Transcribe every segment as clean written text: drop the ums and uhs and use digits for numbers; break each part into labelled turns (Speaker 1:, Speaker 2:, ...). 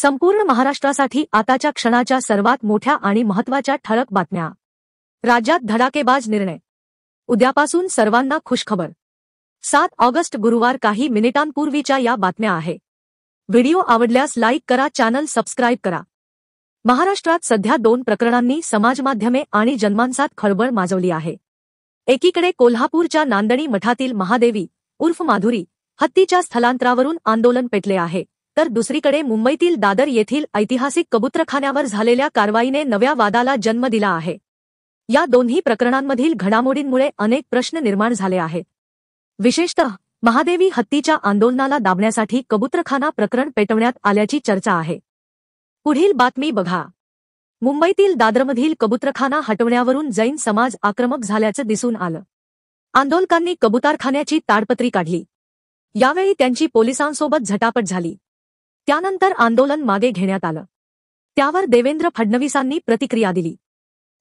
Speaker 1: संपूर्ण महाराष्ट्रासाठी आताच्या क्षणाच्या सर्वात मोठ्या आणि महत्त्वाच्या ठळक बातम्या। राज्यात धडाकेबाज निर्णय। उद्यापासून सर्वांना खुशखबर। 7 ऑगस्ट गुरुवार। काही मिनिटांपूर्वीच्या या बातम्या आहे। व्हिडिओ आवडल्यास लाईक करा, चॅनल सबस्क्राईब करा। महाराष्ट्रात सध्या 2 प्रकरणांनी समाजमाध्यमे आणि जनमानसात खळबळ माजवली आहे। एकीकडे कोल्हापूरच्या नांदणी मठातील महादेवी उर्फ माधुरी हत्तीच्या स्थलांतरावरून आंदोलन पेटले आहे, तर दुसरीकडे मुंबईतील दादर येथील ऐतिहासिक कबूतरखान्यावर झालेल्या कारवाईने नव्या वादाला जन्म दिला आहे। या दोन्ही प्रकरणांमधील घडामोडींमुळे अनेक प्रश्न निर्माण झाले आहेत। विशेषतः महादेवी हत्तीच्या आंदोलनाला दाबण्यासाठी कबूतरखाना प्रकरण पेटवण्यात आल्याची चर्चा आहे। पुढील बातमी बघा। मुंबईतील दादरमधील कबूतरखाना हटवण्यावरून जैन समाज आक्रमक झाल्याचं दिसून आलं। आंदोलकांनी कबूतरखान्याची ताडपत्री काढली। यावेळी त्यांची पोलिसांसोबत झटापट झाली। त्यानंतर आंदोलन मागे घेण्यात आलं। त्यावर देवेंद्र फडणवीसांनी प्रतिक्रिया दिली।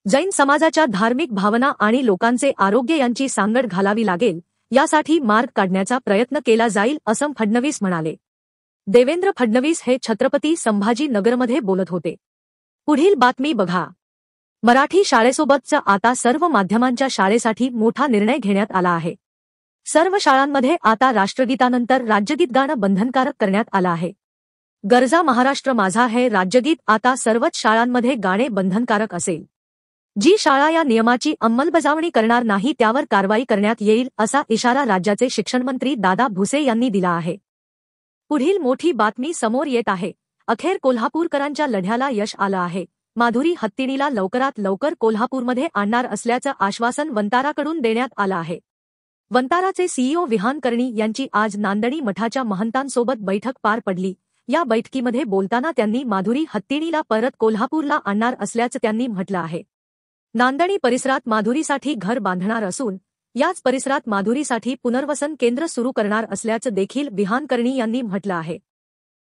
Speaker 1: जैन समाजाच्या धार्मिक भावना आणि लोकांचे आरोग्य यांची सांगड घालावी लागेल, यासाठी मार्ग काढण्याचा प्रयत्न केला जाईल असं फडणवीस म्हणाले। देवेंद्र फडणवीस हे छत्रपती संभाजी नगरमध्ये बोलत होते। पुढील बातमी बघा। मराठी शाळेसोबतच आता सर्व माध्यमांच्या शाळेसाठी मोठा निर्णय घेण्यात आला आहे। सर्व शाळांमध्ये आता राष्ट्रगीतानंतर राज्यगीत गाणं बंधनकारक करण्यात आलं आहे। गरजा महाराष्ट्र माझा हे राज्यगीत आता सर्वच शाळांमध्ये गाणे बंधनकारक असेल। जी शाळा या नियमाची अंमलबजावणी करणार नाही त्यावर कारवाई करण्यात येईल, असा इशारा राज्याचे शिक्षणमंत्री दादा भुसे यांनी दिला आहे। पुढील मोठी बातमी समोर येत आहे। अखेर कोल्हापूरकरांच्या लढ्याला यश आलं आहे। माधुरी हत्तीणीला लवकरात लवकर कोल्हापूरमध्ये आणणार असल्याचं आश्वासन वंताराकडून देण्यात आलं आहे। वंताराचे सीईओ विहान कर्णी यांची आज नांदणी मठाच्या महंतांसोबत बैठक पार पडली। या बैठकीमध्ये बोलताना त्यांनी माधुरी हत्तीणीला परत कोल्हापूरला आणणार असल्याचं त्यांनी म्हटलं आहे। नांदणी परिसरात माधुरीसाठी घर बांधणार असून याच परिसरात माधुरीसाठी पुनर्वसन केंद्र सुरू करणार असल्याचं देखील विहान कर्णी यांनी म्हटलं आहे।